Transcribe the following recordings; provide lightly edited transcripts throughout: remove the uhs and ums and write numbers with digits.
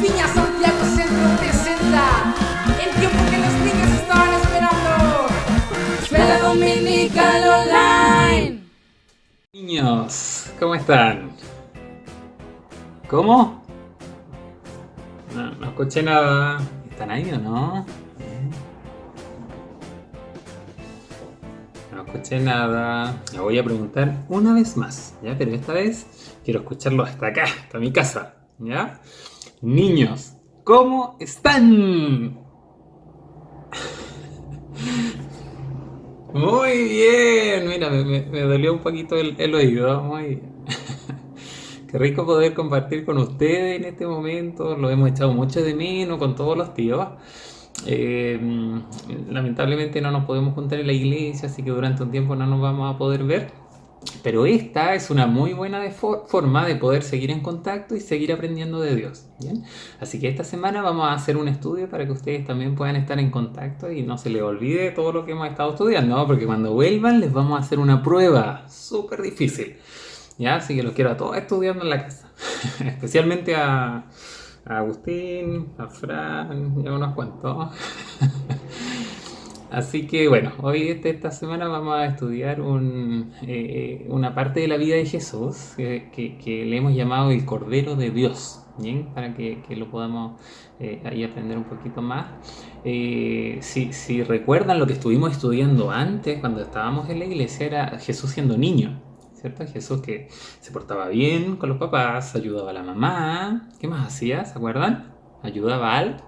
Viña Santiago Centro presenta el tiempo que los niños estaban esperando. Escuela Dominical Online. Niños, ¿cómo están? ¿Cómo? No escuché nada. ¿Están ahí o no? No escuché nada. Le voy a preguntar una vez más, ¿ya? Pero esta vez quiero escucharlo hasta acá, hasta mi casa, ¿ya? Niños, ¿cómo están? Muy bien, mira, me dolió un poquito el oído, muy bien. Qué rico poder compartir con ustedes en este momento, lo hemos echado mucho de menos con todos los tíos. Eh, Lamentablemente no nos podemos juntar en la iglesia, así que durante un tiempo no nos vamos a poder ver. Pero esta es una muy buena forma de poder seguir en contacto y seguir aprendiendo de Dios. ¿Bien? Así que esta semana vamos a hacer un estudio para que ustedes también puedan estar en contacto y no se les olvide todo lo que hemos estado estudiando, ¿no? Porque cuando vuelvan les vamos a hacer una prueba súper difícil. ¿Ya? Así que los quiero a todos estudiando en la casa. Especialmente a Agustín, a Fran y a unos cuantos. Así que bueno, hoy esta semana vamos a estudiar una parte de la vida de Jesús que le hemos llamado el Cordero de Dios, ¿bien? Para que lo podamos ahí aprender un poquito más. Si recuerdan lo que estuvimos estudiando antes, cuando estábamos en la iglesia, era Jesús siendo niño, ¿cierto? Jesús que se portaba bien con los papás, ayudaba a la mamá. ¿Qué más hacía? ¿Se acuerdan? Ayudaba al...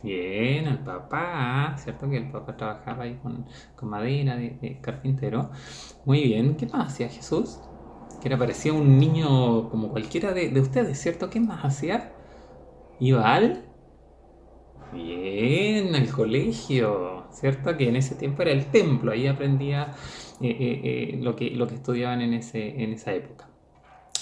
Bien, al papá, ¿cierto? Que el papá trabajaba ahí con madera de carpintero. Muy bien, ¿qué más hacía Jesús? Que era parecía un niño como cualquiera de ustedes, ¿cierto? ¿Qué más hacía? ¿Iba al? Bien, al colegio, ¿cierto? Que en ese tiempo era el templo, ahí aprendía lo que estudiaban en esa época.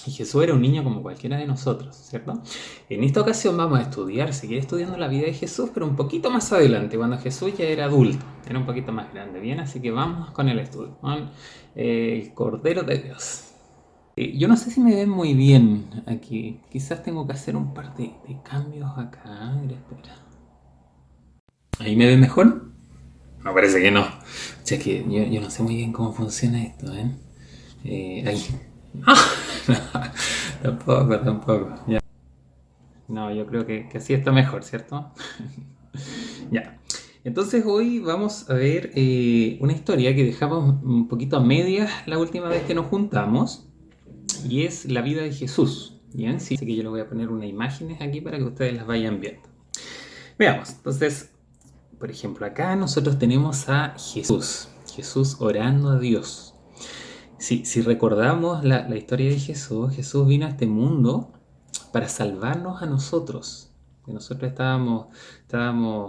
Y Jesús era un niño como cualquiera de nosotros, ¿cierto? En esta ocasión vamos a estudiar, seguir estudiando la vida de Jesús, pero un poquito más adelante, cuando Jesús ya era adulto, era un poquito más grande, ¿bien? Así que vamos con el estudio, con el Cordero de Dios. Yo no sé si me ven muy bien aquí, quizás tengo que hacer un par de cambios acá. Mira, espera. ¿Ahí me ven mejor? No, parece que no. O sea, que yo no sé muy bien cómo funciona esto, ¿eh? Ahí. ¡Ah! Tampoco. Ya. No, yo creo que así está mejor, ¿cierto? Ya. Entonces hoy vamos a ver una historia que dejamos un poquito a medias la última vez que nos juntamos, y es la vida de Jesús. Bien, sí, así que yo le voy a poner unas imágenes aquí para que ustedes las vayan viendo. Veamos, entonces, por ejemplo, acá nosotros tenemos a Jesús orando a Dios. Si recordamos la historia de Jesús, Jesús vino a este mundo para salvarnos a nosotros. Que nosotros estábamos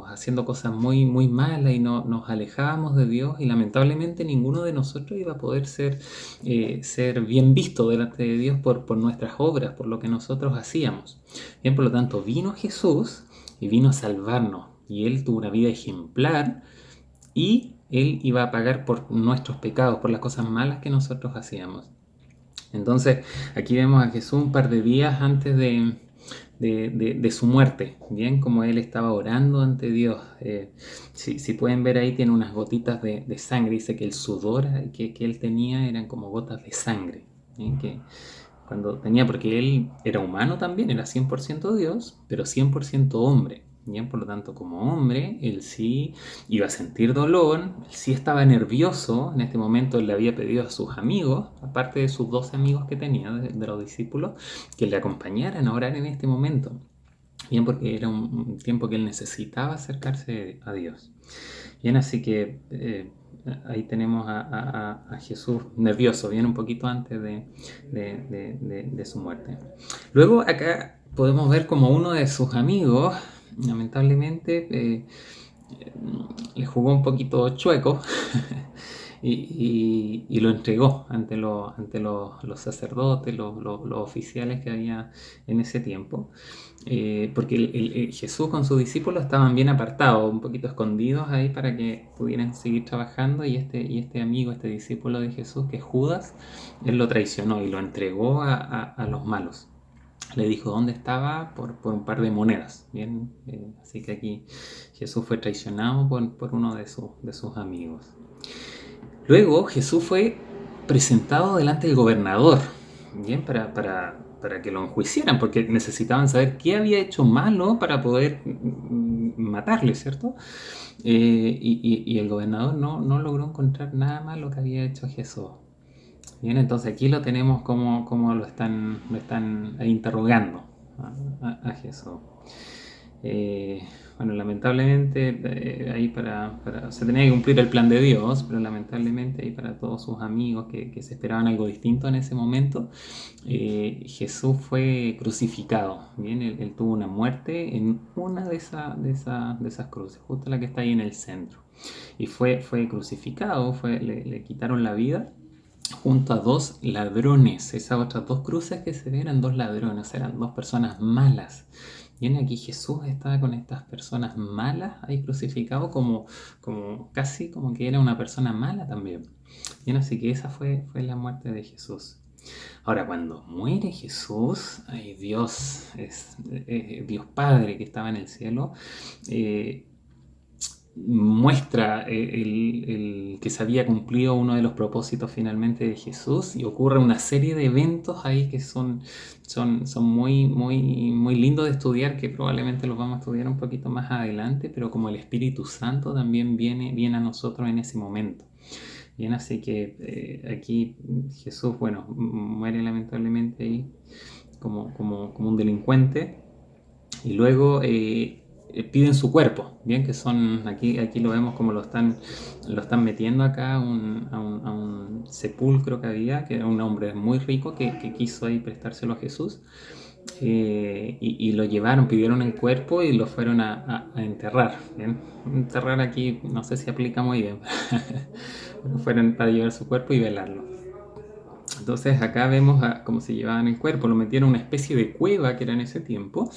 haciendo cosas muy, muy malas y nos alejábamos de Dios, y lamentablemente ninguno de nosotros iba a poder ser bien visto delante de Dios por nuestras obras, por lo que nosotros hacíamos. Bien, por lo tanto, vino Jesús y vino a salvarnos. Y Él tuvo una vida ejemplar y Él iba a pagar por nuestros pecados, por las cosas malas que nosotros hacíamos. Entonces, aquí vemos a Jesús un par de días antes de su muerte, bien, como Él estaba orando ante Dios. Si pueden ver ahí, tiene unas gotitas de sangre. Dice que el sudor que Él tenía eran como gotas de sangre, ¿bien? Que cuando tenía, porque Él era humano también, era 100% Dios, pero 100% hombre. Bien, por lo tanto, como hombre, él sí iba a sentir dolor, él sí estaba nervioso. En este momento él le había pedido a sus amigos, aparte de sus 12 amigos que tenía, de los discípulos, que le acompañaran a orar en este momento. Bien, porque era un tiempo que él necesitaba acercarse a Dios. Bien, así que ahí tenemos a Jesús nervioso, bien, un poquito antes de su muerte. Luego acá podemos ver como uno de sus amigos, lamentablemente, le jugó un poquito chueco y lo entregó ante los sacerdotes, los oficiales que había en ese tiempo. Porque Jesús con sus discípulos estaban bien apartados, un poquito escondidos ahí para que pudieran seguir trabajando, y este amigo, este discípulo de Jesús, que es Judas, él lo traicionó y lo entregó a los malos. le dijo dónde estaba por un par de monedas. Bien, así que aquí Jesús fue traicionado por uno de sus amigos. Luego Jesús fue presentado delante del gobernador, bien, para que lo enjuiciaran, porque necesitaban saber qué había hecho malo para poder matarle, ¿cierto? Y el gobernador no logró encontrar nada malo que había hecho Jesús. Bien, entonces aquí lo tenemos como lo están interrogando a Jesús. Bueno, lamentablemente ahí se tenía que cumplir el plan de Dios, pero lamentablemente ahí para todos sus amigos que se esperaban algo distinto en ese momento, Jesús fue crucificado. Bien, él tuvo una muerte en una de esas cruces, justo la que está ahí en el centro. Y fue crucificado, le quitaron la vida junto a dos ladrones. Esas otras dos cruces que se ven eran dos ladrones, eran dos personas malas. Viene aquí Jesús estaba con estas personas malas ahí crucificado como casi como que era una persona mala también. Bien, así que esa fue la muerte de Jesús. Ahora, cuando muere Jesús, ay, Dios, Dios Padre que estaba en el cielo, muestra el que se había cumplido uno de los propósitos finalmente de Jesús y ocurre una serie de eventos ahí que son muy lindos de estudiar, que probablemente los vamos a estudiar un poquito más adelante, pero como el Espíritu Santo también viene a nosotros en ese momento. Bien, así que aquí Jesús, bueno, muere lamentablemente ahí como un delincuente y luego piden su cuerpo, bien, que son, aquí lo vemos como lo están metiendo acá a un sepulcro que había, que era un hombre muy rico que quiso ahí prestárselo a Jesús, y lo llevaron, pidieron el cuerpo y lo fueron a enterrar, bien. Enterrar aquí no sé si aplica muy bien, fueron para llevar su cuerpo y velarlo. Entonces acá vemos cómo se llevaban el cuerpo, lo metieron en una especie de cueva que era en ese tiempo,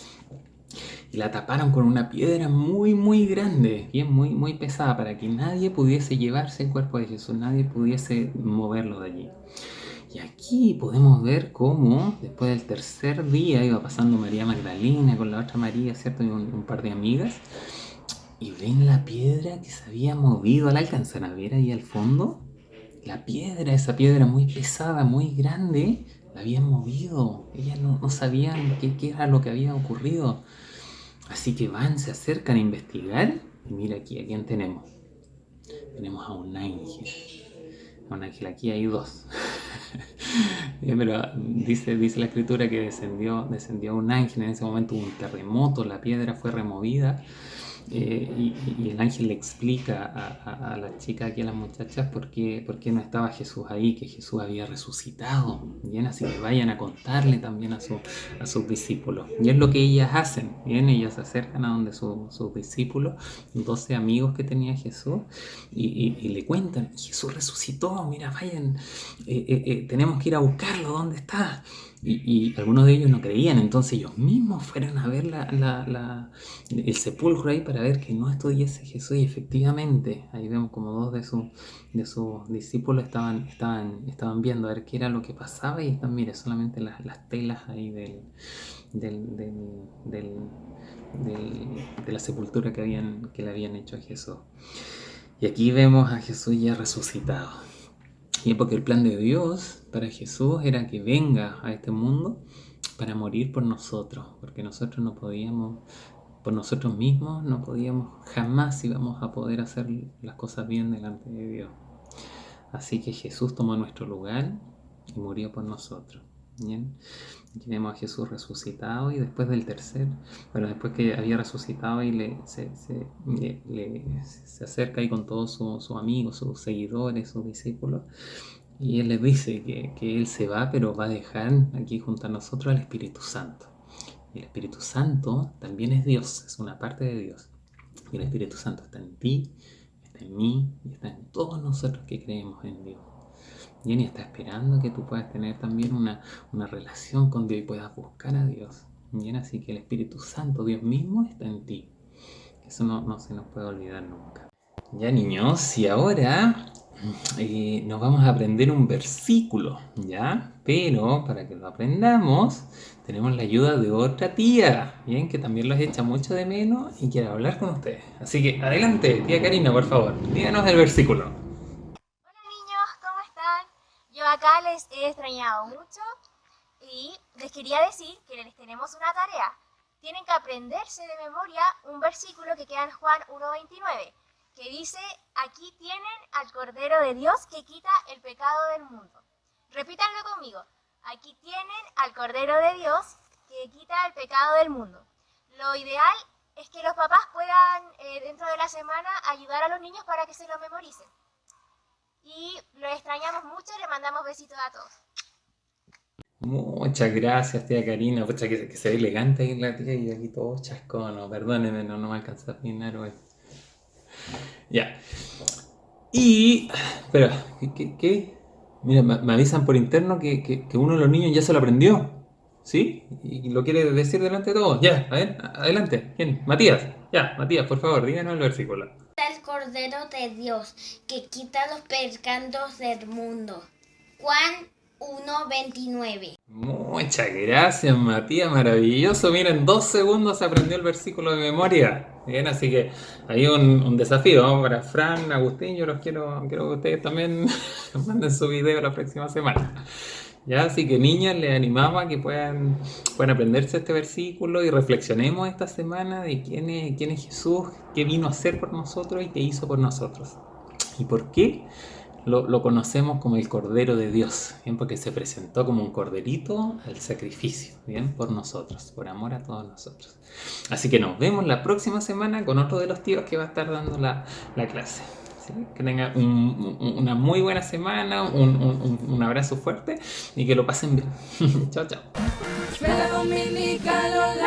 y la taparon con una piedra muy grande, bien, muy pesada, para que nadie pudiese llevarse el cuerpo de Jesús, nadie pudiese moverlo de allí. Y aquí podemos ver cómo después del tercer día iba pasando María Magdalena con la otra María, ¿cierto? Y un par de amigas, y ven la piedra que se había movido. ¿La alcanzan a ver ahí al fondo? La piedra, esa piedra muy pesada, muy grande, la habían movido. Ellas no sabían qué era lo que había ocurrido. Así que se acercan a investigar. Y mira aquí, ¿a quién tenemos? Tenemos a un ángel. A un ángel, aquí hay dos. Pero dice la escritura que descendió un ángel. En ese momento hubo un terremoto, la piedra fue removida. Y el ángel le explica a la chica aquí, a las muchachas, por qué no estaba Jesús ahí, que Jesús había resucitado. Bien, así que vayan a contarle también a sus discípulos. Y es lo que ellas hacen. Bien, ellas se acercan a donde sus discípulos, 12 amigos que tenía Jesús, y le cuentan: Jesús resucitó, mira, vayan, tenemos que ir a buscarlo, ¿dónde está? Y algunos de ellos no creían, entonces ellos mismos fueron a ver el sepulcro ahí para ver que no estuviese Jesús, y efectivamente ahí vemos como dos de sus discípulos estaban viendo a ver qué era lo que pasaba, y están, mire, solamente las telas ahí de la sepultura que le habían hecho a Jesús. Y aquí vemos a Jesús ya resucitado. Y es porque el plan de Dios para Jesús era que venga a este mundo para morir por nosotros, porque nosotros no podíamos, por nosotros mismos no podíamos, jamás íbamos a poder hacer las cosas bien delante de Dios. Así que Jesús tomó nuestro lugar y murió por nosotros. Bien, aquí vemos a Jesús resucitado, y después después que había resucitado, y se acerca ahí con todos sus amigos, sus seguidores, sus discípulos, y él les dice que él se va, pero va a dejar aquí junto a nosotros al Espíritu Santo. Y el Espíritu Santo también es Dios, es una parte de Dios. Y el Espíritu Santo está en ti, está en mí y está en todos nosotros que creemos en Dios. Y está esperando que tú puedas tener también una relación con Dios y puedas buscar a Dios. Bien, así que el Espíritu Santo, Dios mismo, está en ti. Eso no se nos puede olvidar nunca. Ya niños, y ahora nos vamos a aprender un versículo, ¿ya? Pero para que lo aprendamos, tenemos la ayuda de otra tía, ¿bien? Que también los echa mucho de menos y quiere hablar con ustedes. Así que adelante, tía Karina, por favor, díganos el versículo. Hola niños, ¿cómo están? Yo acá les he extrañado mucho y les quería decir que les tenemos una tarea. Tienen que aprenderse de memoria un versículo que queda en Juan 1:29, que dice, aquí tienen al Cordero de Dios que quita el pecado del mundo. Repítanlo conmigo, aquí tienen al Cordero de Dios que quita el pecado del mundo. Lo ideal es que los papás puedan dentro de la semana ayudar a los niños para que se lo memoricen. Y lo extrañamos mucho, le mandamos besitos a todos. Muchas gracias, tía Karina. Pucha, que se ve elegante ahí la tía y aquí todo chascono. Perdóneme, no me alcanza a afinar hoy. Ya. Y. Pero, ¿qué? Mira, me avisan por interno que uno de los niños ya se lo aprendió. ¿Sí? Y lo quiere decir delante de todos. Ya, a ver, adelante. ¿Quién? Matías. Ya, Matías, por favor, díganos el versículo. El Cordero de Dios que quita los pecados del mundo. Juan 1:29. Muchas gracias, Matías, maravilloso. Mira, en 2 segundos se aprendió el versículo de memoria. Bien, así que hay un desafío, ¿no? Para Fran, Agustín, yo los quiero que ustedes también manden su video la próxima semana. Ya, así que niñas, les animamos a que puedan aprenderse este versículo y reflexionemos esta semana de quién es Jesús, qué vino a hacer por nosotros y qué hizo por nosotros. ¿Y por qué? Lo conocemos como el Cordero de Dios, ¿bien? Porque se presentó como un corderito al sacrificio, ¿bien? Por nosotros, por amor a todos nosotros. Así que nos vemos la próxima semana con otro de los tíos que va a estar dando la clase. ¿Sí? Que tengan una muy buena semana, un abrazo fuerte y que lo pasen bien. Chao, chao. Escuela Dominical Online.